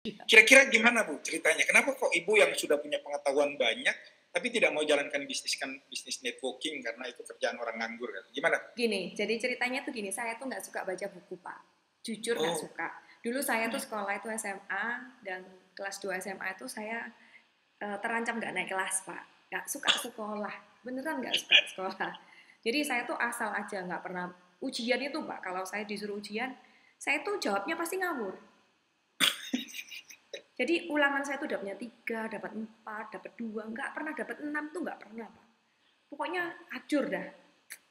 Kira-kira gimana Bu ceritanya? Kenapa kok Ibu yang sudah punya pengetahuan banyak, tapi tidak mau jalankan bisnis networking karena itu kerjaan orang nganggur kan? Gimana? Gini, jadi ceritanya tuh gini, saya tuh nggak suka baca buku, Pak. Jujur nggak Oh, suka. Dulu saya tuh sekolah itu SMA, dan kelas 2 SMA itu saya terancam nggak naik kelas, Pak. Nggak suka sekolah. Beneran nggak suka sekolah. Jadi saya tuh asal aja, nggak pernah ujian itu, Pak. Kalau saya disuruh ujian, saya tuh jawabnya pasti ngawur. Jadi ulangan saya tuh dapatnya 3, dapat 4, dapat 2, nggak pernah dapat 6 tuh nggak pernah, Pak. Pokoknya hancur dah,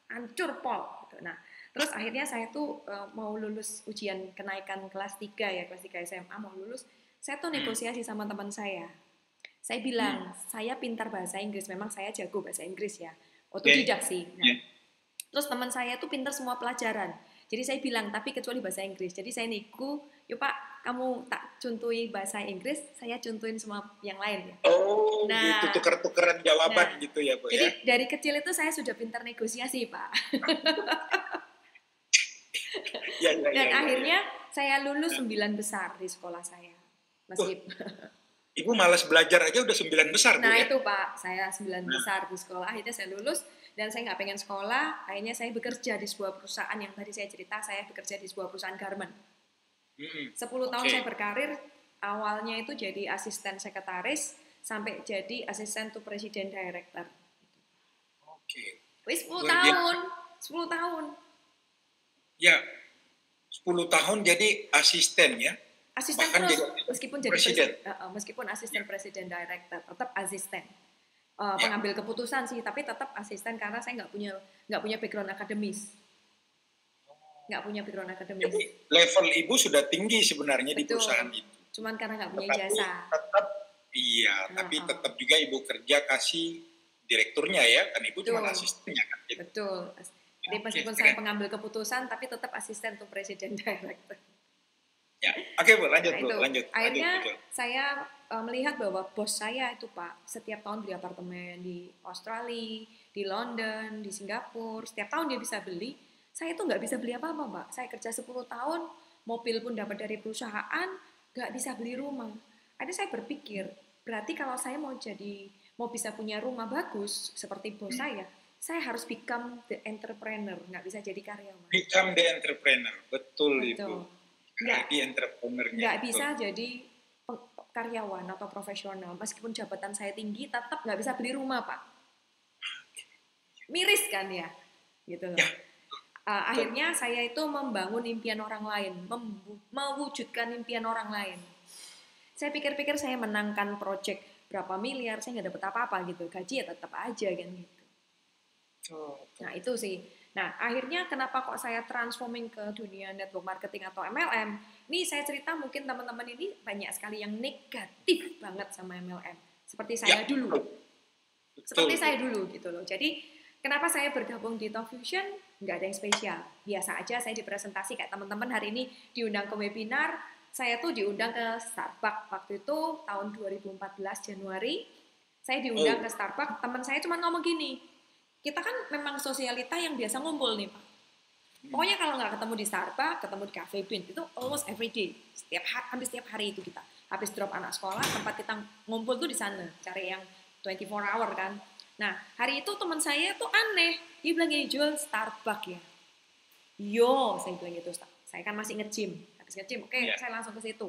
hancur pol. Gitu. Nah, terus akhirnya saya tuh mau lulus ujian kenaikan kelas 3 ya, kelas 3 SMA mau lulus, saya tuh negosiasi sama teman saya. Saya bilang, saya pintar bahasa Inggris, memang saya jago bahasa Inggris ya, oke. otodidak sih. Nah, terus teman saya tuh pintar semua pelajaran. Jadi saya bilang, tapi kecuali bahasa Inggris. Jadi saya nego, yuk Pak, kamu tak contohin bahasa Inggris, saya contohin semua yang lain ya. Oh, gitu. Nah, Tuker-tukeran nah, jawaban gitu ya Bu ya? jadi dari kecil itu saya sudah pintar negosiasi, Pak. Ya, ya, Dan ya, ya, ya. akhirnya saya lulus 9 besar di sekolah saya. Wah, Meskipun Ibu malas belajar aja udah 9 besar Bu nah ya? itu Pak, saya 9 Nah, besar di sekolah, akhirnya saya lulus dan saya nggak pengen sekolah, akhirnya saya bekerja di sebuah perusahaan yang tadi saya cerita, saya bekerja di sebuah perusahaan garment. 10 tahun saya oke. berkarir, awalnya itu jadi asisten sekretaris, sampai jadi asisten to presiden director. Oke. Wih 10 Luar biasa. tahun, 10 tahun. Ya, 10 tahun jadi asisten ya. Asisten Bahkan terus, jadi meskipun jadi presiden. meskipun Ya. asisten presiden director, tetap asisten. Ya. Pengambil keputusan sih, tapi tetap asisten karena saya nggak punya background akademis, nggak punya background akademis. Jadi level Ibu sudah tinggi sebenarnya di perusahaan Betul. itu. Cuman karena nggak punya Tetapi ijazah. tetap iya, Uh, tapi uh. tetap juga Ibu kerja kasih direkturnya ya, kan Ibu cuma Betul, asistennya kan gitu. betul. Ya, Jadi oke, meskipun saya keren. pengambil keputusan, tapi tetap asisten tuh presiden director. Ya. Oke, Bu, lanjut Nah Bu, itu, lanjut, lanjut akhirnya betul. saya melihat bahwa bos saya itu Pak, setiap tahun beli apartemen di Australia, di London, di Singapura, setiap tahun dia bisa beli. Saya tuh nggak bisa beli apa-apa Pak. Saya kerja 10 tahun, mobil pun dapat dari perusahaan, nggak bisa beli rumah. Akhirnya saya berpikir, berarti kalau saya mau bisa punya rumah bagus seperti bos saya harus become the entrepreneur, nggak bisa jadi karyawan. Become the entrepreneur, betul Ibu. Betul. Nggak Jadi entrepreneurnya nggak betul. bisa jadi karyawan atau profesional, meskipun jabatan saya tinggi tetap nggak bisa beli rumah Pak, miris kan ya gitu loh. Ya, betul. Akhirnya saya itu membangun impian orang lain, mewujudkan impian orang lain. Saya pikir-pikir saya menangkan project berapa miliar, saya nggak dapat apa-apa gitu, gaji ya tetap aja kan gitu. Nah itu sih. Nah akhirnya kenapa kok saya transforming ke dunia network marketing atau MLM? Ini saya cerita mungkin teman-teman ini banyak sekali yang negatif banget sama MLM. Seperti Ya, saya dulu. betul. Betul Seperti Bu. saya dulu gitu loh. Jadi kenapa saya bergabung di Top Fusion? Nggak ada yang spesial. Biasa aja saya dipresentasi kayak teman-teman hari ini diundang ke webinar. Saya tuh diundang ke Starbucks waktu itu tahun 2014 Januari. Saya diundang Oh, ke Starbucks. Teman saya cuma ngomong gini, kita kan memang sosialita yang biasa ngumpul nih Pak. Pokoknya kalau nggak ketemu di Starbucks, ketemu di Cafe Bean, itu almost every day. Hampir setiap hari itu kita. Habis drop anak sekolah, tempat kita ngumpul tuh di sana. Cari yang 24 hour kan. Nah, hari itu teman saya tuh aneh. Dia bilang gini, jual Starbucks ya. Yo, saya bilang gitu. Saya kan masih nge-gym. Habis nge-gym, oke, ya. saya langsung ke situ.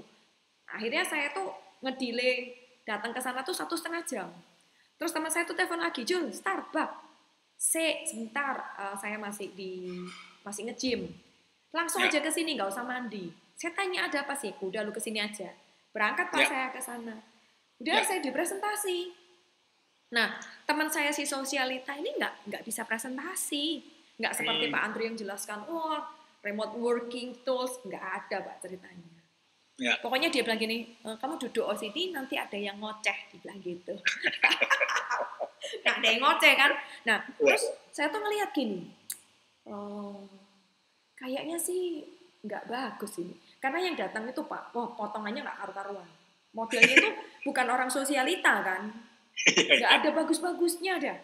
Akhirnya saya tuh ngedelay datang ke sana tuh 1,5 jam. Terus teman saya tuh telepon lagi, Jul, Starbucks. Sebentar, saya masih nge-gym. Langsung Ya, aja ke sini, nggak usah mandi. Saya tanya ada apa sih? Udah lu ke sini aja. Berangkat pas ya, saya ke sana. Udah ya. saya dipresentasi. Nah, teman saya si sosialita ini nggak bisa presentasi. Nggak seperti Pak Andri yang jelaskan, wah remote working tools. Nggak ada Pak ceritanya. Ya. Pokoknya dia bilang gini, kamu duduk OCD nanti ada yang ngoceh, dia bilang gitu. Nggak ada yang ngoceh kan. Nah, Ya. terus saya tuh ngeliat gini, oh, kayaknya sih nggak bagus ini. Karena yang datang itu Pak, wah potongannya nggak karu-karuan. Modelnya itu bukan orang sosialita kan. Nggak ada bagus-bagusnya dah.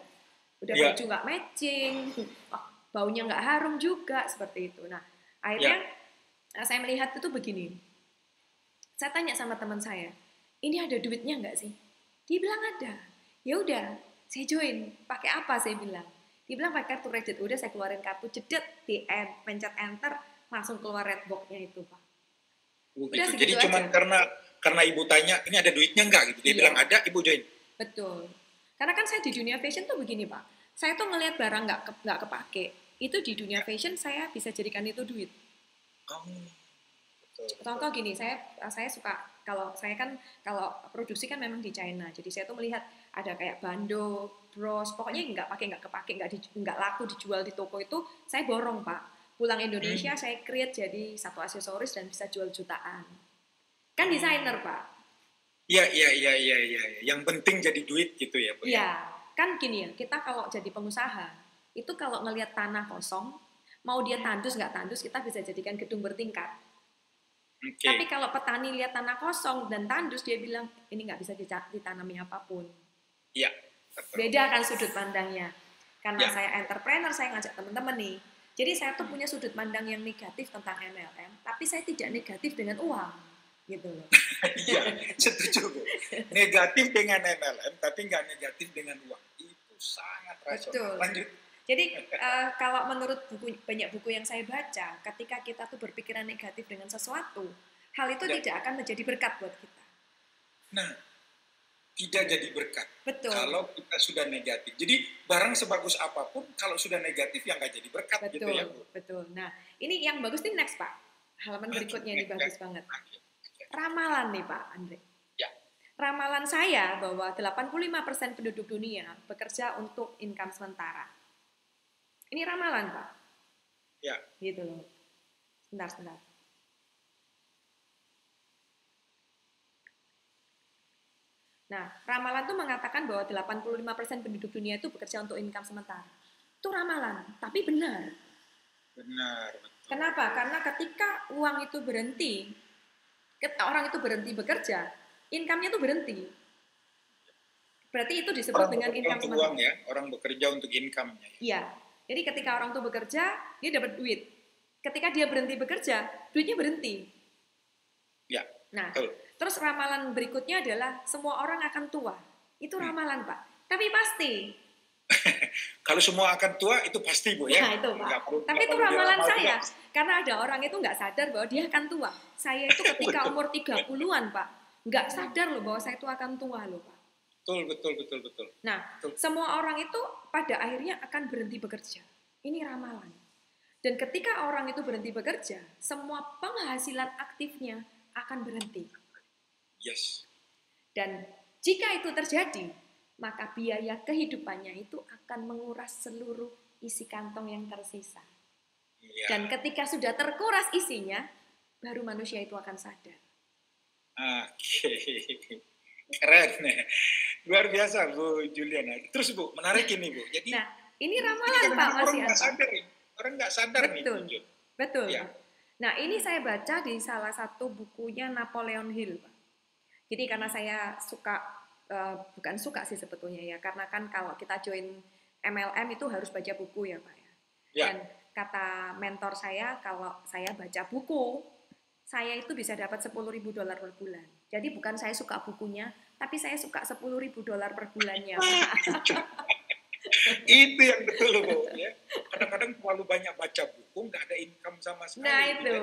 Udah Ya. baju nggak matching, baunya nggak harum juga, seperti itu. Nah, Ya. akhirnya saya melihat itu begini. Saya tanya sama teman saya, ini ada duitnya nggak sih? Dia bilang ada. Ya udah, saya join. Pakai apa saya bilang? Dia bilang pakai kartu kredit. Udah saya keluarin kartu, cedet, pencet enter, langsung keluar red box-nya itu, Pak. Udah Gitu. Jadi segitu cuman aja. karena ibu tanya ini ada duitnya nggak gitu. Dia Iya, bilang ada, ibu join. betul. Karena kan saya di dunia fashion tuh begini, Pak. Saya tuh ngelihat barang nggak kepake. Itu di dunia fashion saya bisa jadikan itu duit. Oh, betul, Contoh betul. gini, saya suka kalau produksi kan memang di China, jadi saya tuh melihat ada kayak bando, bros, pokoknya nggak kepake, nggak laku dijual di toko itu, saya borong Pak. Pulang Hmm. Indonesia saya create jadi satu aksesoris dan bisa jual jutaan. Kan Oh. desainer Pak. Iya, iya, iya, iya, iya. Yang penting jadi duit gitu ya, Bu ya. Iya, kan gini ya, kita kalau jadi pengusaha itu kalau ngelihat tanah kosong, mau dia tandus nggak tandus, kita bisa jadikan gedung bertingkat. Tapi Oke. kalau petani lihat tanah kosong dan tandus, dia bilang ini nggak bisa ditanami apapun. Iya, betul. Beda kan sudut pandangnya. Karena Ya. saya entrepreneur, saya ngajak teman-teman nih. Jadi saya tuh punya sudut pandang yang negatif tentang MLM, tapi saya tidak negatif dengan uang, gitu loh. Iya, setuju, Bu. Negatif dengan MLM, tapi nggak negatif dengan uang. Itu sangat rasional. Betul. Lanjut. Jadi kalau menurut banyak buku yang saya baca, ketika kita tuh berpikiran negatif dengan sesuatu, hal itu Ya. tidak akan menjadi berkat buat kita. Nah, tidak jadi berkat Betul, kalau kita sudah negatif. Jadi barang sebagus apapun, kalau sudah negatif ya nggak jadi berkat gitu betul, ya, Bu. betul. Nah, ini yang bagus nih next Pak. Halaman Oke, berikutnya ini bagus banget. oke, oke. Ramalan nih Pak Andre. Ya, Ramalan saya bahwa 85% penduduk dunia bekerja untuk income sementara. Ini ramalan Pak. ya. Gitu loh. Sebentar, sebentar. Nah, ramalan tuh mengatakan bahwa 85% penduduk dunia itu bekerja untuk income sementara. Itu ramalan, tapi benar. Benar, betul. Kenapa? Karena ketika uang itu berhenti, orang itu berhenti bekerja, income-nya itu berhenti. Berarti itu disebut Orang dengan bekerja income untuk sementara. uang ya, orang bekerja untuk income-nya. Iya. Jadi ketika orang itu bekerja, dia dapat duit. Ketika dia berhenti bekerja, duitnya berhenti. Ya, Nah, betul. terus ramalan berikutnya adalah semua orang akan tua. Itu Hmm. ramalan, Pak. Tapi pasti. Kalau semua akan tua itu pasti, Bu ya. Nah, itu, Pak. Tapi Nggak itu perlu ramalan diramal juga. saya. Karena ada orang itu nggak sadar bahwa dia akan tua. Saya itu ketika Betul, umur 30-an, Pak, nggak sadar loh bahwa saya itu akan tua loh, Pak. betul, betul, betul, betul. Nah, Betul. semua orang itu pada akhirnya akan berhenti bekerja. Ini ramalan. Dan ketika orang itu berhenti bekerja, semua penghasilan aktifnya akan berhenti. Yes. Dan jika itu terjadi, maka biaya kehidupannya itu akan menguras seluruh isi kantong yang tersisa. Ya. Dan ketika sudah terkuras isinya, baru manusia itu akan sadar. Oke. Keren. Luar biasa, Bu Juliana. Terus, Bu, menarik ini, Bu. Jadi, Nah, ini ini ramalan Pak kadang-kadang orang Mas nggak Ian. sadar nih. Orang nggak sadar nih, Bu Betul, Jul. betul. Ya. Nah, ini saya baca di salah satu bukunya Napoleon Hill, Pak. Jadi karena saya suka, bukan suka sih sebetulnya ya, karena kan kalau kita join MLM itu harus baca buku ya Pak ya. Ya. Dan kata mentor saya, kalau saya baca buku, saya itu bisa dapat $10.000 per bulan. Jadi bukan saya suka bukunya, tapi saya suka $10.000 per bulannya Pak. Itu yang betul, Bu. Ya. Kadang-kadang terlalu banyak baca buku, nggak ada income sama sekali. Nah itu, Ya.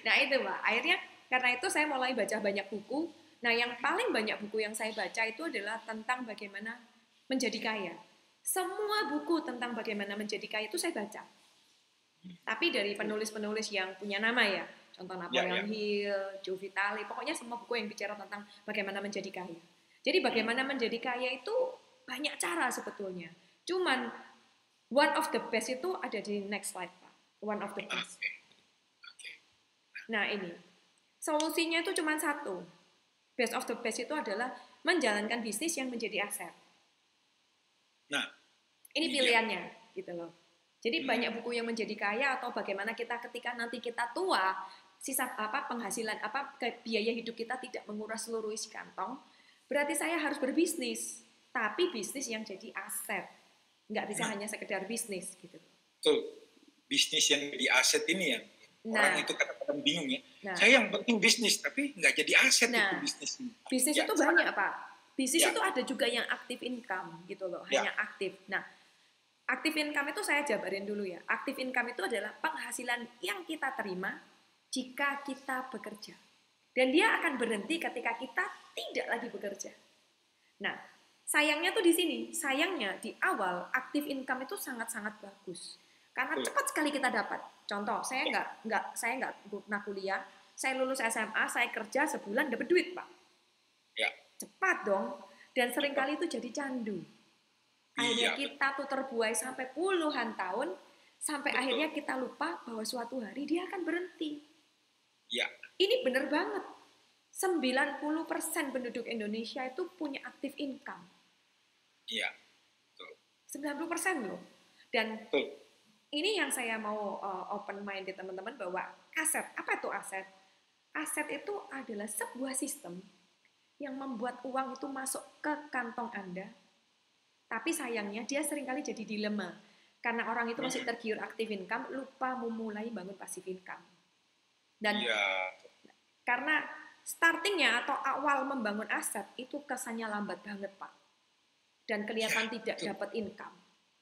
nah itu Pak. Akhirnya karena itu saya mulai baca banyak buku. Nah yang paling banyak buku yang saya baca itu adalah tentang bagaimana menjadi kaya. Semua buku tentang bagaimana menjadi kaya itu saya baca. Tapi dari penulis-penulis yang punya nama ya, contoh Napoleon Hill, Joe Vitale, pokoknya semua buku yang bicara tentang bagaimana menjadi kaya. Jadi bagaimana menjadi kaya itu banyak cara sebetulnya. Cuman one of the best itu ada di next slide Pak. One of the best. Nah ini, solusinya itu cuma satu. Best of the best itu adalah menjalankan bisnis yang menjadi aset. Nah, ini pilihannya, gitu loh. Jadi banyak buku yang menjadi kaya atau bagaimana kita ketika nanti kita tua, sisa penghasilan biaya hidup kita tidak menguras seluruh isi kantong. Berarti saya harus berbisnis, tapi bisnis yang jadi aset, nggak bisa hanya sekedar bisnis gitu. Betul. Bisnis yang jadi aset ini ya. Orang Nah, itu kadang-kadang bingung ya. nah, Saya yang penting bisnis, tapi nggak jadi aset itu nah, bisnisnya. bisnis Ya, itu banyak, Pak. Bisnis ya, itu ada juga yang aktif income gitu loh, ya, hanya aktif. Nah, aktif income itu saya jabarin dulu ya. Aktif income itu adalah penghasilan yang kita terima jika kita bekerja. Dan dia akan berhenti ketika kita tidak lagi bekerja. Nah, sayangnya tuh di sini. Sayangnya di awal aktif income itu sangat-sangat bagus. Karena betul. cepat sekali kita dapat. Contoh, saya Ya, nggak pernah kuliah, saya lulus SMA, saya kerja sebulan dapat duit, Pak. ya, Cepat dong. Dan cepat. seringkali itu jadi candu. Akhirnya Iya, betul. kita tuh terbuai sampai puluhan tahun, sampai Betul. akhirnya kita lupa bahwa suatu hari dia akan berhenti. Ya, Ini benar banget. 90% penduduk Indonesia itu punya aktif income. iya, betul. 90% loh. Dan Betul. ini yang saya mau open mind di teman-teman bahwa aset, apa itu aset? Aset itu adalah sebuah sistem yang membuat uang itu masuk ke kantong Anda, tapi sayangnya dia seringkali jadi dilema. Karena orang itu masih tergiur aktif income, lupa memulai bangun passive income. Dan Iya, karena startingnya atau awal membangun aset itu kesannya lambat banget, Pak. Dan iya, kelihatan tidak betul. dapat income.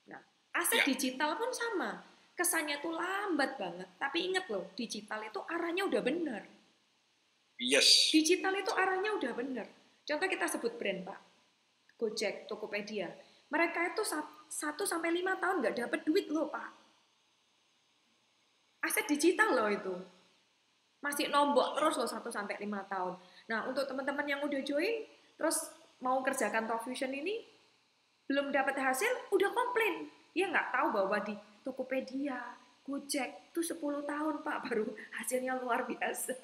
Nah, aset Ya, digital pun sama. Kesannya tuh lambat banget. Tapi ingat loh, digital itu arahnya udah bener. yes. Digital itu arahnya udah bener. Contoh kita sebut brand, Pak. Gojek, Tokopedia. Mereka itu 1 sampai 5 tahun nggak dapat duit loh, Pak. Aset digital loh itu. Masih nombok terus loh 1 sampai 5 tahun. Nah, untuk teman-teman yang udah join, terus mau kerjakan Talk Fusion ini, belum dapat hasil, udah komplain. Dia nggak tahu bahwa di Tokopedia, Gojek, itu 10 tahun, Pak, baru hasilnya luar biasa.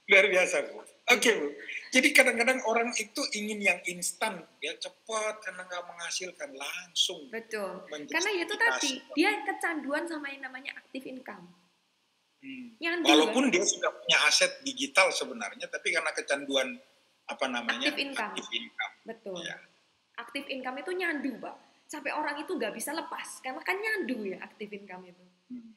Luar biasa, Bu. Oke, Gitu. Bu. Jadi kadang-kadang orang itu ingin yang instan, ya cepat karena nggak menghasilkan langsung Betul. Karena ya itu tadi, menjustifikasi. dia kecanduan sama yang namanya active income. Nyandu kan? Walaupun dia sudah punya aset digital sebenarnya, tapi karena kecanduan apa namanya Active income. aktif income. Betul. Ya. Active income itu nyandu, Pak. Sampai orang itu nggak bisa lepas. Karena kan nyandu ya active income itu. Hmm.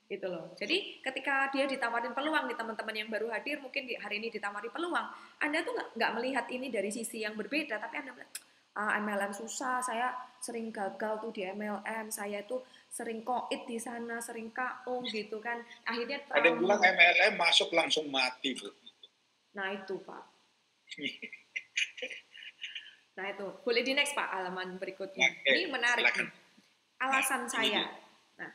Gitu loh. Jadi ketika dia ditawarin peluang nih teman-teman yang baru hadir, mungkin hari ini ditawari peluang, Anda tuh nggak melihat ini dari sisi yang berbeda, tapi Anda melihat, MLM susah, saya sering gagal tuh di MLM, saya tuh sering koit di sana, sering KO gitu kan, akhirnya Ada yang bilang trauma. MLM masuk langsung mati, Bu. Nah itu Pak. Nah itu, boleh di next Pak halaman berikutnya. Ini menarik Silakan. nih. Alasan Nah, saya. Nah,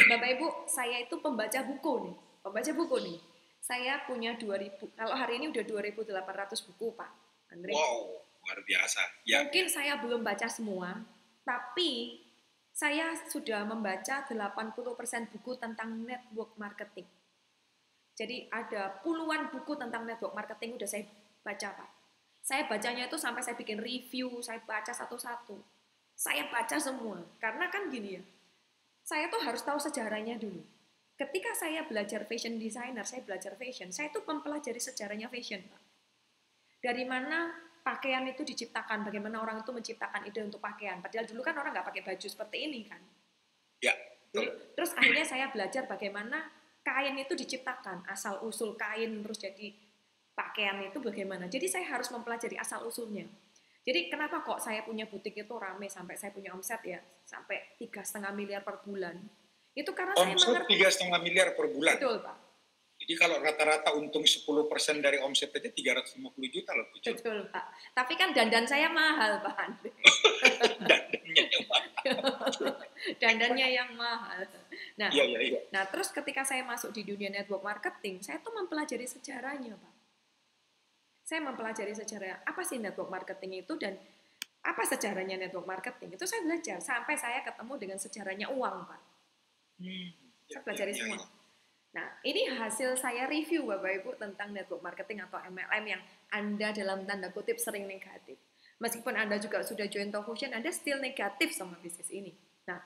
Bapak Ibu, saya itu pembaca buku nih. Pembaca buku nih. Saya punya 2000, kalau hari ini udah 2.800 buku, Pak Andre. Wow, luar biasa. Ya. Mungkin saya belum baca semua, tapi saya sudah membaca 80% buku tentang network marketing. Jadi ada puluhan buku tentang network marketing udah saya baca, Pak. Saya bacanya itu sampai saya bikin review, saya baca satu-satu. Saya baca semua, karena kan gini ya, saya tuh harus tahu sejarahnya dulu. Ketika saya belajar fashion designer, saya belajar fashion, saya tuh mempelajari sejarahnya fashion, Pak. Dari mana pakaian itu diciptakan, bagaimana orang itu menciptakan ide untuk pakaian. Padahal dulu kan orang nggak pakai baju seperti ini kan. Ya. Dulu, terus akhirnya saya belajar bagaimana kain itu diciptakan, asal usul kain terus jadi pakaian itu bagaimana. Jadi saya harus mempelajari asal usulnya. Jadi kenapa kok saya punya butik itu rame sampai saya punya omset ya sampai 3,5 miliar per bulan. Itu karena saya Omset mengerti. 3,5 miliar per bulan. Betul Pak. Jadi kalau rata-rata untung 10% dari omset aja 350 juta loh. Betul Pak. Tapi kan dandan saya mahal Pak Andre. Dandannya yang mahal. Dandannya yang mahal. Nah, Iya, iya, iya. nah terus ketika saya masuk di dunia network marketing, saya tuh mempelajari sejarahnya Pak. Saya mempelajari sejarah apa sih network marketing itu dan apa sejarahnya network marketing. Itu saya belajar sampai saya ketemu dengan sejarahnya uang, Pak. Saya pelajari semua. Nah, ini hasil saya review Bapak Ibu tentang network marketing atau MLM yang Anda dalam tanda kutip sering negatif. Meskipun Anda juga sudah join Talk Fusion, Anda still negatif sama bisnis ini. Nah,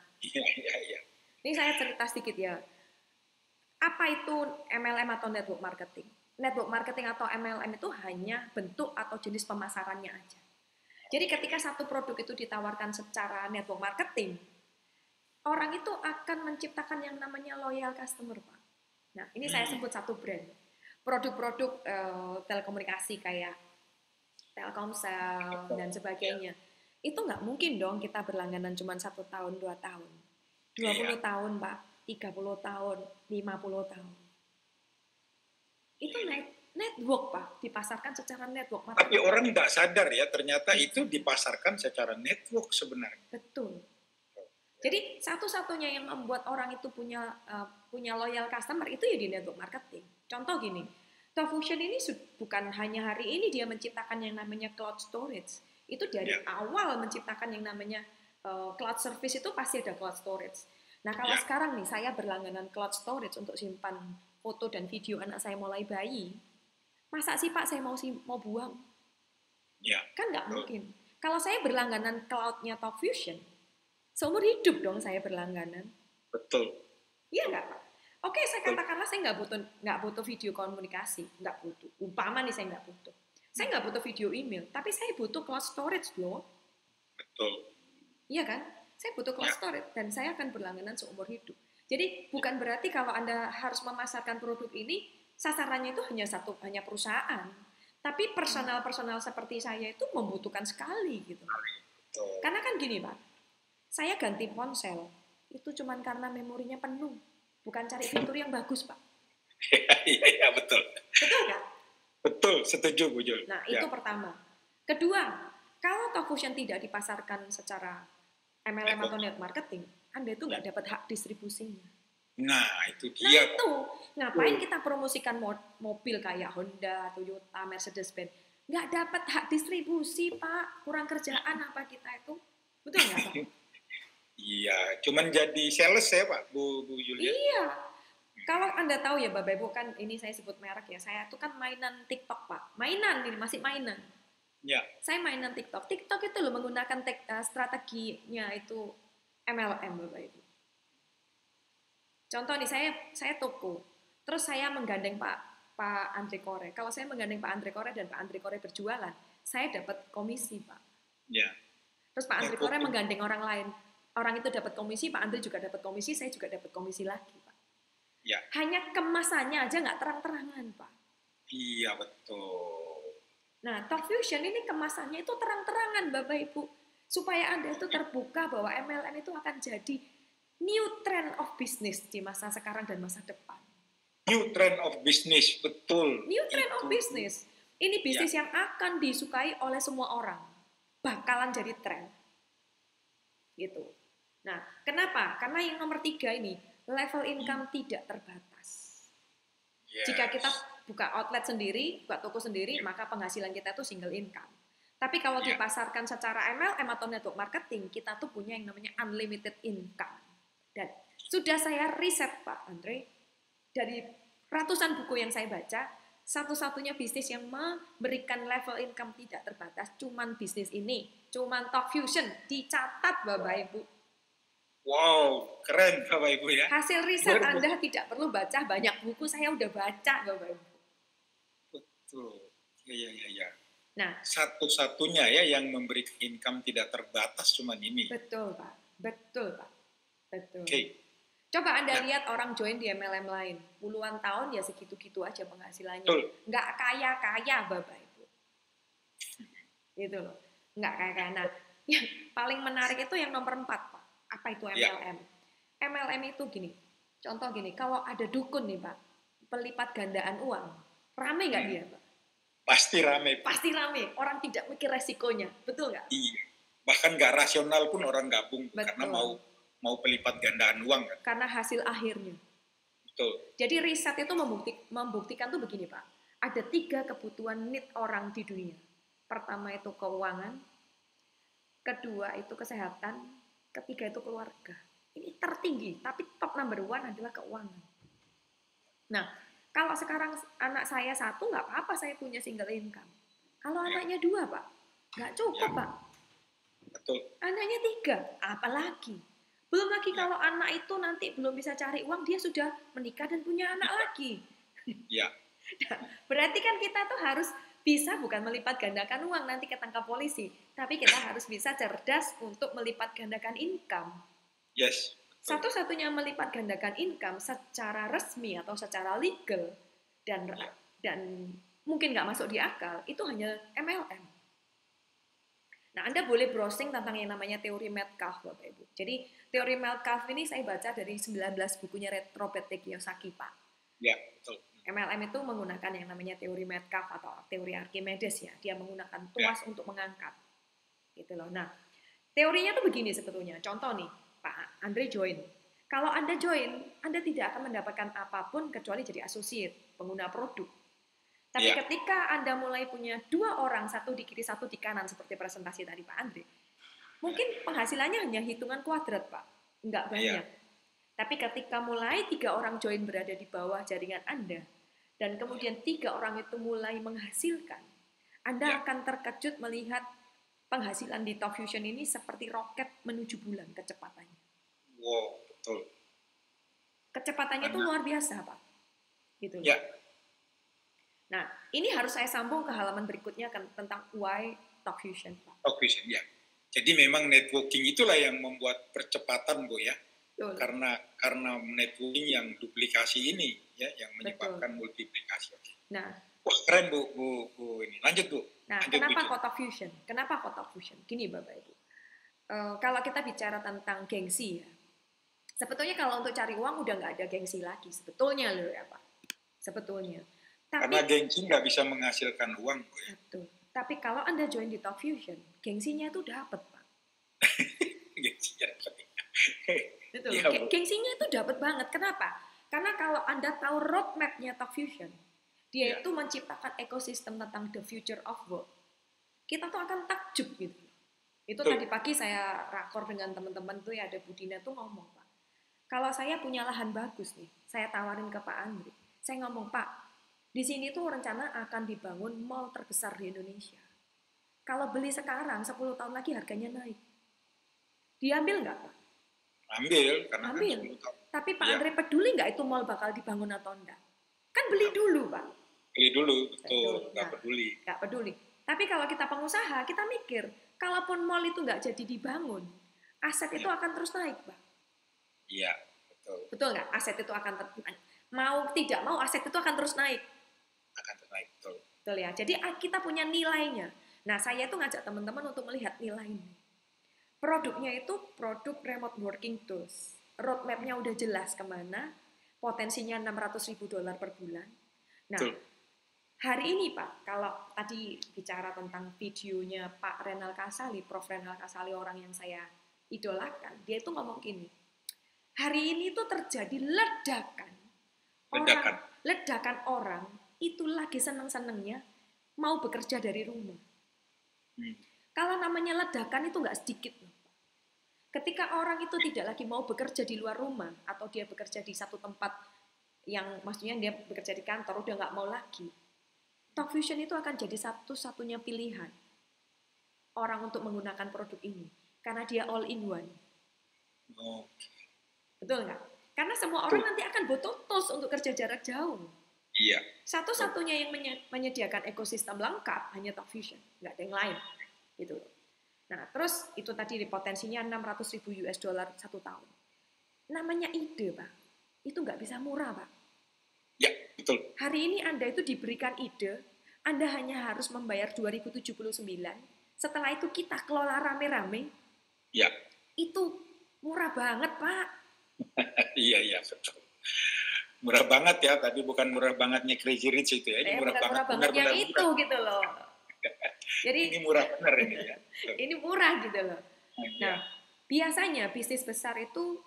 ini saya cerita sedikit ya. Apa itu MLM atau network marketing? Network marketing atau MLM itu hanya bentuk atau jenis pemasarannya aja. Jadi ketika satu produk itu ditawarkan secara network marketing, orang itu akan menciptakan yang namanya loyal customer, Pak. Nah, ini saya sebut satu brand. Produk-produk telekomunikasi kayak Telkomsel dan sebagainya. Itu nggak mungkin dong kita berlangganan cuma 1 tahun, 2 tahun. 20 tahun, Pak. 30 tahun, 50 tahun. Itu network, Pak. Dipasarkan secara network. Tapi orang nggak sadar ya, ternyata itu dipasarkan secara network sebenarnya. Betul. Jadi satu-satunya yang membuat orang itu punya loyal customer itu ya di network marketing. Contoh gini, Talkfusion ini bukan hanya hari ini dia menciptakan yang namanya cloud storage. Itu dari awal menciptakan yang namanya cloud service itu pasti ada cloud storage. Nah kalau sekarang nih saya berlangganan cloud storage untuk simpan foto dan video anak saya mulai bayi, masa sih Pak saya mau buang? Kan nggak mungkin. Kalau saya berlangganan cloud-nya Talkfusion, seumur hidup dong saya berlangganan. Betul. Iya nggak Pak? Oke, saya katakanlah saya nggak butuh video komunikasi, nggak butuh. Umpama nih saya nggak butuh. Saya nggak butuh video email, tapi saya butuh cloud storage loh. Betul. Iya kan? Saya butuh cloud storage dan saya akan berlangganan seumur hidup. Jadi bukan berarti kalau Anda harus memasarkan produk ini sasarannya itu hanya perusahaan, tapi personal seperti saya itu membutuhkan sekali gitu. Karena kan gini Pak, saya ganti ponsel itu cuma karena memorinya penuh. Bukan cari fitur yang bagus, Pak. Iya, betul. Betul nggak? Betul, setuju, Bu Jul. Nah, itu pertama. Kedua, kalau Talkfusion tidak dipasarkan secara MLM atau net marketing, Anda itu nggak dapat hak distribusinya. Nah, itu dia. Nah, itu. Ngapain kita promosikan mobil kayak Honda, Toyota, Mercedes-Benz? Nggak dapat hak distribusi, Pak. Kurang kerjaan apa kita itu? Betul nggak, Pak? Iya, cuman jadi sales ya Pak, Bu Julia. Iya. Kalau Anda tahu ya Bapak Ibu, kan ini saya sebut merek ya, saya itu kan mainan TikTok Pak. Mainan ini, masih mainan. Ya. Saya mainan TikTok. TikTok itu loh menggunakan strateginya itu MLM Bapak Ibu. Contoh nih, saya toko. Terus saya menggandeng Pak Andre Kore. Kalau saya menggandeng Pak Andre Kore dan Pak Andre Kore berjualan, saya dapat komisi Pak. Ya. Terus Pak Andre Kore menggandeng orang lain. Orang itu dapat komisi, Pak Andre juga dapat komisi, saya juga dapat komisi lagi, Pak. Ya. Hanya kemasannya aja nggak terang-terangan, Pak. Iya, betul. Nah, Talkfusion ini kemasannya itu terang-terangan, Bapak Ibu. Supaya Anda itu terbuka bahwa MLM itu akan jadi new trend of business di masa sekarang dan masa depan. New trend of business, betul. New trend of business. Ini bisnis yang akan disukai oleh semua orang. Bakalan jadi tren. Gitu. Nah, kenapa? Karena yang nomor 3 ini, level income tidak terbatas. Jika kita buka outlet sendiri, buka toko sendiri, maka penghasilan kita itu single income. Tapi kalau dipasarkan secara MLM atau network marketing, kita tuh punya yang namanya unlimited income. Dan sudah saya riset Pak Andre, dari ratusan buku yang saya baca, satu-satunya bisnis yang memberikan level income tidak terbatas cuman bisnis ini, cuman Talkfusion. Dicatat Bapak Ibu. Wow, keren Bapak Ibu ya. Hasil riset Anda tidak perlu baca banyak buku, saya udah baca Bapak Ibu. Betul. Iya. Nah, satu-satunya ya yang memberi income tidak terbatas cuman ini. Betul Pak. Betul. Okay. Coba Anda lihat orang join di MLM lain, puluhan tahun ya segitu-gitu aja penghasilannya. Nggak kaya-kaya Bapak Ibu. Gitu loh. Nggak kaya-kaya. Nah, yang paling menarik itu yang nomor 4 Pak. Apa itu MLM? MLM itu gini. Contoh gini, kalau ada dukun nih Pak, pelipat gandaan uang, rame nggak dia Pak? Pasti rame. Pasti rame. Orang tidak mikir resikonya. Betul nggak? Iya. Bahkan nggak rasional pun orang gabung. Betul. Karena mau pelipat gandaan uang kan? Karena hasil akhirnya. Betul. Jadi riset itu membuktikan tuh begini Pak. Ada 3 kebutuhan need orang di dunia. Pertama itu keuangan, kedua itu kesehatan, ketiga itu keluarga. Ini tertinggi, tapi top number 1 adalah keuangan. Nah, kalau sekarang anak saya 1 nggak apa-apa saya punya single income. Kalau anaknya 2 Pak, nggak cukup Pak. Betul. Anaknya 3, apalagi? Belum lagi kalau anak itu nanti belum bisa cari uang, dia sudah menikah dan punya anak lagi. Iya. Berarti kan kita tuh harus bisa bukan melipat gandakan uang nanti ketangkap polisi, tapi kita harus bisa cerdas untuk melipat gandakan income. Yes, Satu-satunya melipat gandakan income secara resmi atau secara legal dan Ya. dan mungkin nggak masuk di akal itu hanya MLM. Nah, Anda boleh browsing tentang yang namanya teori Metcalfe, Bapak Ibu. Jadi, teori Metcalfe ini saya baca dari 19 bukunya Robert T. Kiyosaki, Pak. Ya, betul. MLM itu menggunakan yang namanya teori Metcalfe atau teori Archimedes ya. Dia menggunakan Ya. tuas untuk mengangkat. Gitu loh. Nah, teorinya tuh begini sebetulnya. Contoh nih, Pak Andre join. Kalau Anda join, Anda tidak akan mendapatkan apapun kecuali jadi associate, pengguna produk. Tapi Ya. ketika Anda mulai punya 2 orang, satu di kiri, satu di kanan, seperti presentasi tadi Pak Andre, mungkin penghasilannya hanya hitungan kuadrat, Pak. Nggak banyak. Ya. Tapi ketika mulai 3 orang join berada di bawah jaringan Anda, dan kemudian 3 orang itu mulai menghasilkan, Anda Ya. akan terkejut melihat penghasilan di Top Fusion ini seperti roket menuju bulan kecepatannya. Wow, betul. Kecepatannya itu luar biasa, Pak. Gitu loh. Ya. Nah, ini harus saya sambung ke halaman berikutnya tentang why Top Fusion, Pak. Top Fusion, ya. Jadi memang networking itulah yang membuat percepatan, Bu ya. Betul. Karena networking yang duplikasi ini ya yang menyebabkan multiplikasi. Nah, wah keren Bu ini. Lanjut Bu. Nah, lanjut, kenapa kok Top Fusion? Kenapa kok Top Fusion? Gini Bapak Ibu. Kalau kita bicara tentang gengsi ya. Sebetulnya kalau untuk cari uang udah nggak ada gengsi lagi. Sebetulnya loh ya Pak. Sebetulnya. Karena gengsi nggak bisa menghasilkan uang, Bu ya. Betul. Tapi kalau Anda join di Top Fusion, gengsinya itu dapat, Pak. Gengsinya dapat. Betul. Ya, gengsinya itu dapat banget. Kenapa? Karena kalau Anda tahu roadmap-nya Top Fusion, dia itu menciptakan ekosistem tentang the future of work. Kita tuh akan takjub gitu. Itu tadi pagi saya rakor dengan teman-teman tuh ya, ada Budina tuh ngomong, Pak. Kalau saya punya lahan bagus nih, saya tawarin ke Pak Andri. Saya ngomong, Pak, di sini tuh rencana akan dibangun mall terbesar di Indonesia. Kalau beli sekarang, 10 tahun lagi harganya naik. Diambil nggak, Pak? Ambil, karena ambil. Kan 10 tahun. Tapi Pak Andre peduli nggak itu mall bakal dibangun atau enggak? Kan beli dulu, Pak. Beli dulu, betul. Nggak peduli. Nggak peduli. Tapi kalau kita pengusaha, kita mikir, kalaupun mall itu nggak jadi dibangun, aset itu akan terus naik, Pak. Iya, betul. Betul nggak? Aset itu akan terus naik. Mau tidak mau, aset itu akan terus naik. Akan terus naik, betul. Betul ya. Jadi kita punya nilainya. Nah, saya itu ngajak teman-teman untuk melihat nilai ini. Produknya itu produk remote working tools. Roadmap-nya udah jelas kemana, potensinya $600.000 per bulan. Nah, betul. Hari ini Pak, kalau tadi bicara tentang videonya Pak Renal Kasali, Prof. Renal Kasali, orang yang saya idolakan, dia itu ngomong gini, hari ini tuh terjadi ledakan orang itu lagi seneng-senengnya mau bekerja dari rumah. Kalau namanya ledakan itu nggak sedikit. Ketika orang itu tidak lagi mau bekerja di luar rumah atau dia bekerja di satu tempat yang maksudnya dia bekerja di kantor udah nggak mau lagi, Top Fusion itu akan jadi satu-satunya pilihan orang untuk menggunakan produk ini karena dia all in one. Betul nggak? Karena semua orang nanti akan butuh tools untuk kerja jarak jauh. Iya. Satu-satunya yang menyediakan ekosistem lengkap hanya Top Fusion, nggak ada yang lain. Gitu. Nah, terus itu tadi potensinya $600.000 satu tahun. Namanya ide, Pak. Itu nggak bisa murah, Pak. Ya, betul. Hari ini Anda itu diberikan ide, Anda hanya harus membayar 2.079. Setelah itu kita kelola rame-rame. Ya. Itu murah banget, Pak. Iya, betul. Murah banget ya, tapi bukan murah bangetnya Crazy Rich itu ya. Ini murah banget yang itu gitu loh. Jadi ini murah benar ini ya. Ini murah gitu loh. Nah, biasanya bisnis besar itu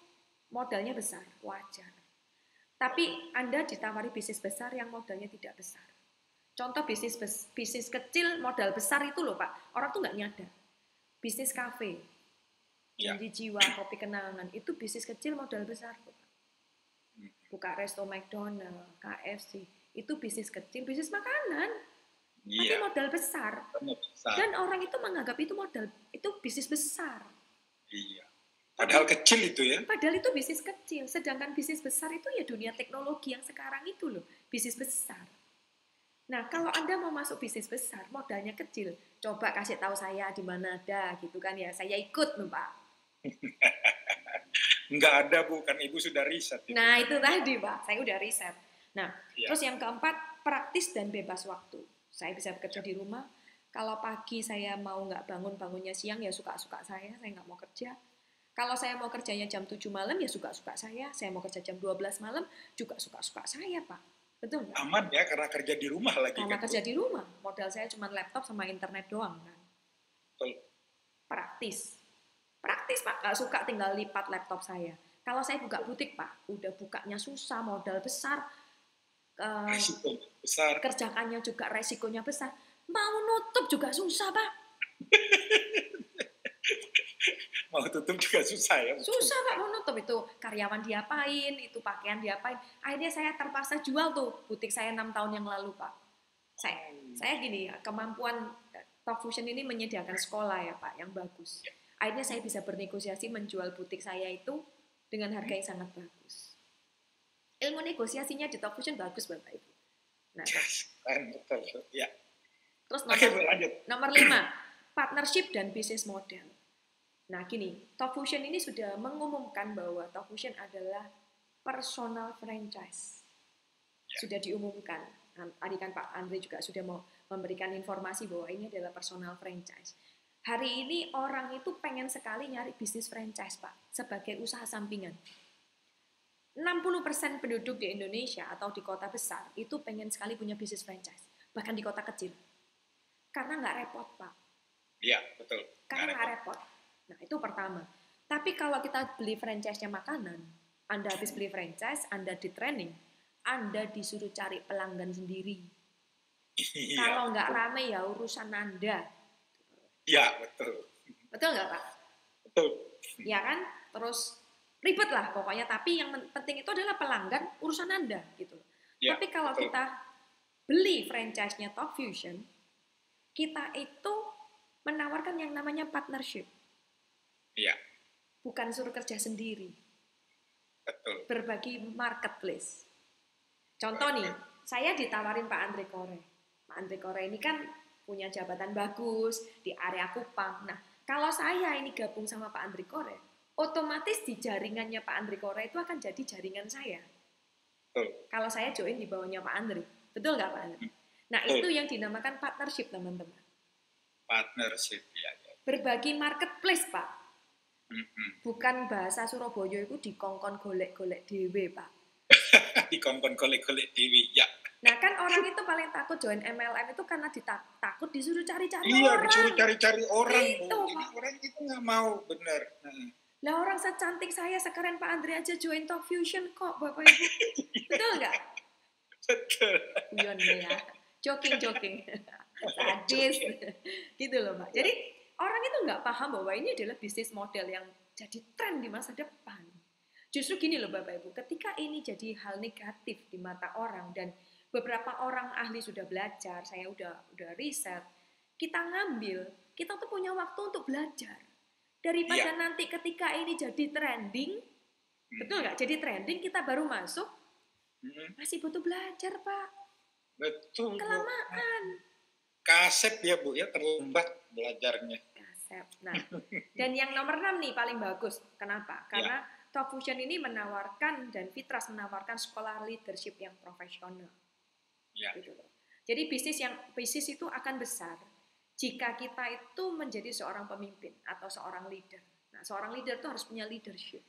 modalnya besar, wajar. Tapi Anda ditawari bisnis besar yang modalnya tidak besar. Contoh bisnis kecil modal besar itu loh Pak, orang tuh nggak nyadar. Bisnis kafe, Janji Jiwa, Kopi Kenangan, itu bisnis kecil modal besar Pak. Buka resto McDonald, KFC, itu bisnis kecil, bisnis makanan. Tapi modal besar. Dan orang itu menganggap itu bisnis besar. Iya. Padahal kecil itu ya. Padahal itu bisnis kecil. Sedangkan bisnis besar itu ya dunia teknologi yang sekarang itu loh. Bisnis besar. Nah, kalau Anda mau masuk bisnis besar, modalnya kecil. Coba kasih tahu saya di mana ada gitu kan ya. Saya ikut loh Pak. Nggak ada Bu, kan Ibu sudah riset itu. Nah, itu tadi, Pak. Saya udah riset. Nah, Ya. terus yang keempat, praktis dan bebas waktu. Saya bisa bekerja di rumah. Kalau pagi saya mau nggak bangunnya siang, ya suka-suka saya nggak mau kerja. Kalau saya mau kerjanya jam 7 malam, ya suka-suka saya. Saya mau kerja jam 12 malam, juga suka-suka saya, Pak. Betul nggak? Aman ya, karena kerja di rumah lagi Karena kan, kerja Bu? di rumah, modal saya cuma laptop sama internet doang kan. Betul. Praktis. Praktis, Pak. Nggak suka tinggal lipat laptop saya. Kalau saya buka butik, Pak, udah bukanya susah, modal besar, Risiko besar. kerjakannya juga resikonya besar. Mau nutup juga susah, Pak. Mau tutup juga susah ya. Susah, Pak, mau nutup. Itu karyawan diapain, itu pakaian diapain. Akhirnya saya terpaksa jual tuh butik saya 6 tahun yang lalu, Pak. Saya gini ya, kemampuan Talk Fusion ini menyediakan sekolah ya, Pak, yang bagus. Akhirnya saya bisa bernegosiasi menjual butik saya itu dengan harga yang sangat bagus. Ilmu negosiasinya di Talk Fusion bagus, Bapak Ibu. Nah, Yes, betul. Ya. terus Oke, Bu, lanjut. nomor 5, partnership dan bisnis model. Nah, gini, Talk Fusion ini sudah mengumumkan bahwa Talk Fusion adalah personal franchise. Sudah diumumkan. Tadi kan Pak Andre juga sudah mau memberikan informasi bahwa ini adalah personal franchise. Hari ini orang itu pengen sekali nyari bisnis franchise, Pak, sebagai usaha sampingan. 60% penduduk di Indonesia atau di kota besar itu pengen sekali punya bisnis franchise, bahkan di kota kecil. Karena nggak repot, Pak. Iya, betul. Karena nggak repot. Nah, itu pertama. Tapi kalau kita beli franchise-nya makanan, Anda habis beli franchise, Anda di training, Anda disuruh cari pelanggan sendiri. Iya. Kalau nggak rame ya urusan Anda. Iya, betul. Betul nggak, Pak? Betul. Ya kan? Terus ribet lah pokoknya. Tapi yang penting itu adalah pelanggan, urusan Anda gitu. Ya, tapi kalau betul. Kita beli franchise-nya Talk Fusion, kita itu menawarkan yang namanya partnership. Iya. Bukan suruh kerja sendiri. Betul. Berbagi marketplace. Contoh nih, saya ditawarin Pak Andre Kore. Pak Andre Kore ini kan punya jabatan bagus di area Kupang. Nah, kalau saya ini gabung sama Pak Andre Kore, otomatis di jaringannya Pak Andre Kore itu akan jadi jaringan saya. Betul. Kalau saya join di bawahnya Pak Andre. Betul nggak Pak Andre? Nah, betul. Itu yang dinamakan partnership, teman-teman. Partnership, ya. Berbagi marketplace, Pak. Bukan bahasa Surabaya itu dikongkon golek-golek dewe, Pak. Dikongkon golek-golek dewe, ya. Nah, kan orang itu paling takut join MLM itu karena takut disuruh cari-cari orang. Iya, disuruh cari-cari orang. Itu, Jadi orang itu nggak mau, bener. Lah orang secantik saya, sekeren Pak Andre aja join Talk Fusion kok, Bapak Ibu. Betul nggak? Betul. Guyon ya. Joking. Sadis. Gitu loh, Pak. Jadi orang itu nggak paham bahwa ini adalah bisnis model yang jadi tren di masa depan. Justru gini loh Bapak Ibu, ketika ini jadi hal negatif di mata orang dan beberapa orang ahli sudah belajar, saya udah riset, kita ngambil, kita tuh punya waktu untuk belajar. Daripada nanti ketika ini jadi trending, betul nggak? Jadi trending kita baru masuk, masih butuh belajar Pak. Betul. Kelamaan. Kasep ya Bu ya, terlambat belajarnya. Kasep. Nah, dan yang nomor 6 nih paling bagus. Kenapa? Karena Talk Fusion ini menawarkan dan Fitras menawarkan sekolah leadership yang profesional. Ya. Gitu loh. Jadi bisnis itu akan besar jika kita itu menjadi seorang pemimpin atau seorang leader. Nah, seorang leader itu harus punya leadership.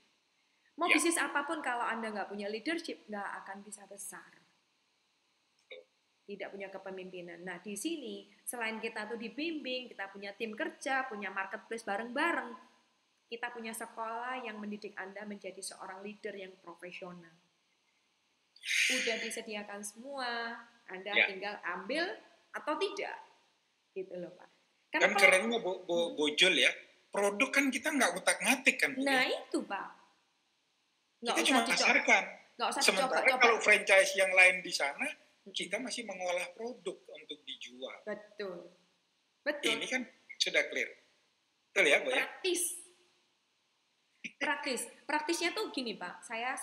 Mau bisnis apapun kalau Anda nggak punya leadership, nggak akan bisa besar. Tidak punya kepemimpinan. Nah, di sini selain kita tuh dibimbing, kita punya tim kerja, punya marketplace bareng-bareng, kita punya sekolah yang mendidik Anda menjadi seorang leader yang profesional. Udah disediakan semua, Anda tinggal ambil atau tidak. Gitu loh, Pak. Kan kerennya Bu Jul ya, produk kan kita nggak utak-ngatik kan. Nah itu Pak. Kita cuma pasarkan. Sementara kalau franchise yang lain di sana, kita masih mengolah produk untuk dijual. Betul. Ini kan sudah clear. Betul ya, Bu ya? Praktisnya tuh gini, Pak. Saya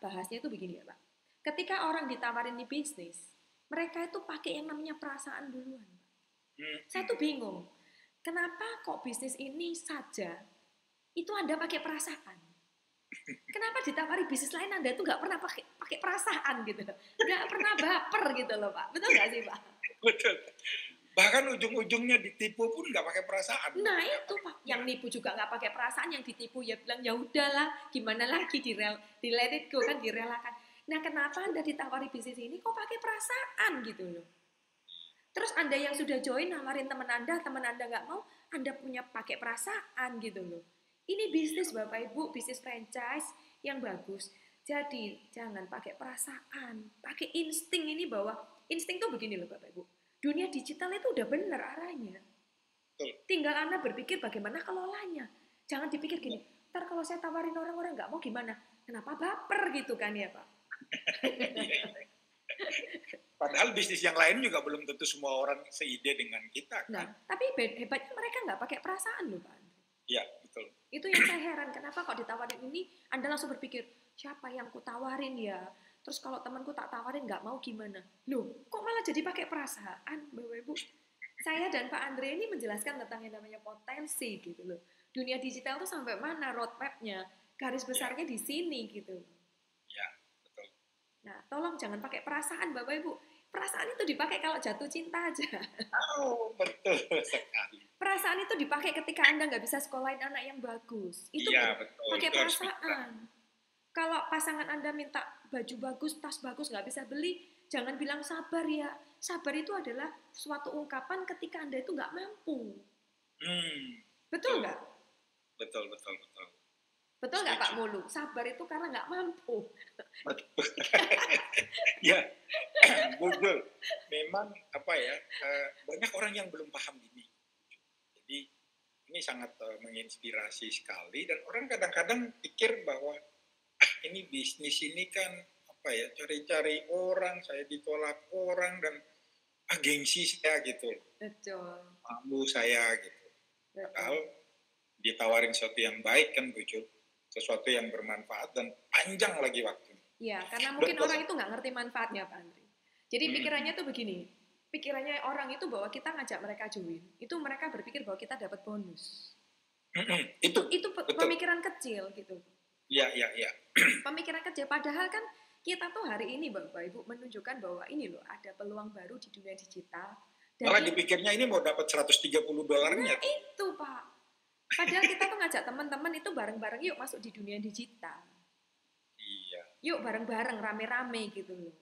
bahasnya tuh begini ya, Pak. Ketika orang ditawarin di bisnis, mereka itu pakai yang namanya perasaan duluan. Saya tuh bingung. Kenapa kok bisnis ini saja itu Anda pakai perasaan? Kenapa ditawari bisnis lain Anda itu nggak pernah pakai pakai perasaan gitu loh. Nggak pernah baper gitu loh Pak. Betul nggak sih Pak? Betul. Bahkan ujung-ujungnya ditipu pun nggak pakai perasaan. Nah itu Pak, yang nipu juga nggak pakai perasaan, yang ditipu ya bilang ya udahlah, gimana lagi di let it go kan, direlakan. Nah kenapa Anda ditawari bisnis ini kok pakai perasaan gitu loh? Terus Anda yang sudah join nawarin teman Anda nggak mau, Anda punya pakai perasaan gitu loh. Ini bisnis Bapak Ibu, bisnis franchise yang bagus. Jadi jangan pakai perasaan, pakai insting ini bahwa insting tuh begini loh Bapak Ibu. Dunia digital itu udah benar arahnya. Betul. Tinggal Anda berpikir bagaimana kelolanya. Jangan dipikir gini, ntar kalau saya tawarin orang-orang nggak mau gimana? Kenapa baper gitu kan ya Pak? Padahal bisnis yang lain juga belum tentu semua orang seide dengan kita kan. Nah, tapi hebatnya mereka nggak pakai perasaan loh Pak Andre. Iya, betul. Itu yang saya heran, kenapa kok ditawarin ini Anda langsung berpikir, siapa yang ku tawarin ya? Terus kalau temanku tak tawarin nggak mau gimana? Loh, kok malah jadi pakai perasaan Bapak Ibu? Saya dan Pak Andre ini menjelaskan tentang yang namanya potensi gitu loh. Dunia digital tuh sampai mana roadmap-nya, garis besarnya di sini gitu. Ya, betul. Nah, tolong jangan pakai perasaan Bapak Ibu. Perasaan itu dipakai kalau jatuh cinta aja. Oh, betul sekali. Perasaan itu dipakai ketika Anda nggak bisa sekolahin anak yang bagus. Itu Iya, betul. pakai Itu harus bisa. perasaan. Kalau pasangan Anda minta baju bagus, tas bagus, nggak bisa beli, jangan bilang sabar ya. Sabar itu adalah suatu ungkapan ketika Anda itu nggak mampu. Betul nggak? Betul, betul, betul. Betul nggak Pak Mulu? Sabar itu karena nggak mampu. Betul. Ya, betul. Memang apa ya, banyak orang yang belum paham ini. Jadi ini sangat menginspirasi sekali dan orang kadang-kadang pikir bahwa ini bisnis ini kan apa ya, cari-cari orang, saya ditolak orang dan gengsi saya gitu. Betul. Malu saya gitu. Padahal ditawarin sesuatu yang baik kan bujuk, sesuatu yang bermanfaat dan panjang lagi waktunya. Iya, karena mungkin orang itu nggak ngerti manfaatnya Pak Andri. Jadi pikirannya tuh begini, pikirannya orang itu bahwa kita ngajak mereka join, itu mereka berpikir bahwa kita dapat bonus. Itu pemikiran kecil gitu. Iya, iya, iya. Pemikiran kecil, padahal kan kita tuh hari ini Bapak Ibu menunjukkan bahwa ini loh ada peluang baru di dunia digital. Malah dipikirnya ini mau dapat $130. Nah itu Pak. Padahal kita tuh ngajak teman-teman itu bareng-bareng yuk masuk di dunia digital. Iya. Yuk bareng-bareng rame-rame gitu loh.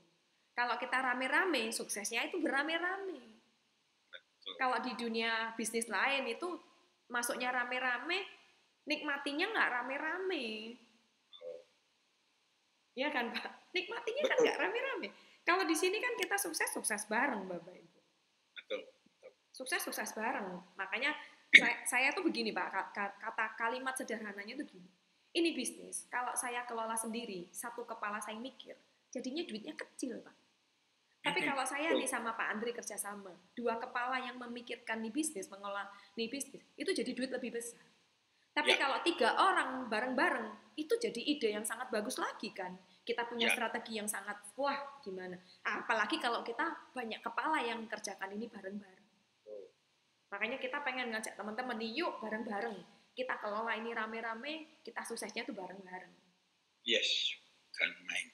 Kalau kita rame-rame, suksesnya itu berame-rame. Kalau di dunia bisnis lain itu masuknya rame-rame, nikmatinya nggak rame-rame. Ya kan Pak? Nikmatinya kan nggak rame-rame. Kalau di sini kan kita sukses bareng Bapak Ibu. Betul. Sukses bareng. Makanya saya tuh begini Pak, kata kalimat sederhananya tuh gini. Ini bisnis, kalau saya kelola sendiri, satu kepala saya mikir, jadinya duitnya kecil Pak. Tapi kalau saya nih sama Pak Andri kerjasama, dua kepala yang memikirkan nih bisnis, mengelola nih bisnis, itu jadi duit lebih besar. Tapi kalau 3 orang bareng-bareng, itu jadi ide yang sangat bagus lagi kan. Kita punya strategi yang sangat, wah gimana. Apalagi kalau kita banyak kepala yang kerjakan ini bareng-bareng. Makanya kita pengen ngajak teman-teman nih, yuk bareng-bareng. Kita kelola ini rame-rame, kita suksesnya tuh bareng-bareng. Yes, kan main.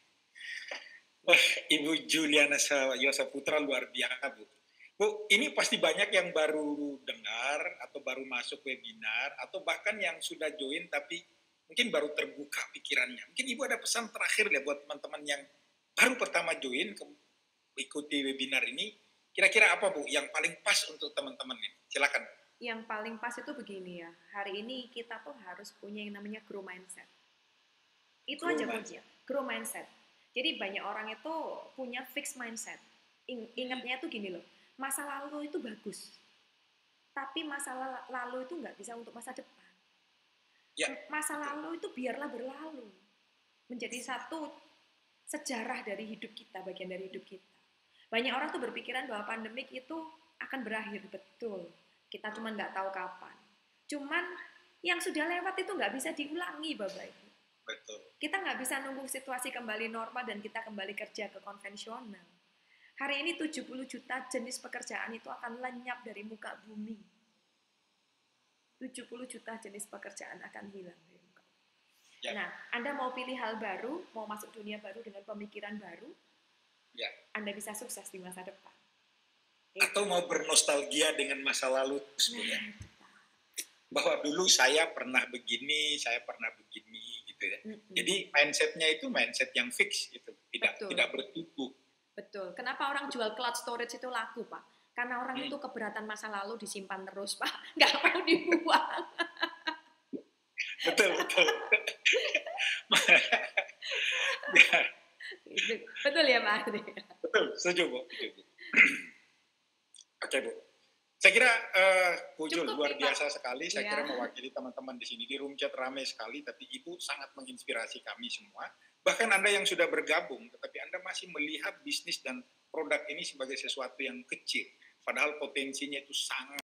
Wah, Ibu Juliana Yosaputra luar biasa, Bu. Bu, ini pasti banyak yang baru dengar atau baru masuk webinar atau bahkan yang sudah join tapi mungkin baru terbuka pikirannya. Mungkin Ibu ada pesan terakhir ya buat teman-teman yang baru pertama join ikuti webinar ini. Kira-kira apa Bu yang paling pas untuk teman-teman ini? Silakan. Yang paling pas itu begini ya. Hari ini kita tuh harus punya yang namanya grow mindset. Itu aja kuncinya, grow mindset. Jadi banyak orang itu punya fixed mindset. Ingatnya tuh gini loh. Masa lalu itu bagus, tapi masa lalu itu nggak bisa untuk masa depan. Masa lalu itu biarlah berlalu, menjadi satu sejarah dari hidup kita, bagian dari hidup kita. Banyak orang tuh berpikiran bahwa pandemik itu akan berakhir, betul. Kita cuma nggak tahu kapan. Cuman yang sudah lewat itu nggak bisa diulangi, Bapak Ibu. Betul. Kita nggak bisa nunggu situasi kembali normal dan kita kembali kerja ke konvensional. Hari ini 70 juta jenis pekerjaan itu akan lenyap dari muka bumi. 70 juta jenis pekerjaan akan hilang dari muka bumi. Ya, Nah, Anda mau pilih hal baru, mau masuk dunia baru dengan pemikiran baru, ya. Anda bisa sukses di masa depan. Atau Itu. mau bernostalgia dengan masa lalu, Bu, Nah, ya. itu Pak. Bahwa dulu saya pernah begini, saya pernah begini, gitu ya. Mm-mm. Jadi mindsetnya itu mindset yang fix, gitu. Betul, Tidak bertumbuh. betul. Kenapa orang jual cloud storage itu laku, Pak? Karena orang itu keberatan masa lalu disimpan terus, Pak. Nggak mau dibuang. Betul, betul. Ya, Betul ya, Pak Andri? betul, setuju, Bu. Setuju, Bu. Oke, Bu. Saya kira Bu Jul Cukup luar nih, Pak. biasa sekali. Saya Ya, kira mewakili teman-teman di sini di room chat ramai sekali, tapi Ibu sangat menginspirasi kami semua. Bahkan Anda yang sudah bergabung, tetapi Anda masih melihat bisnis dan produk ini sebagai sesuatu yang kecil. Padahal potensinya itu sangat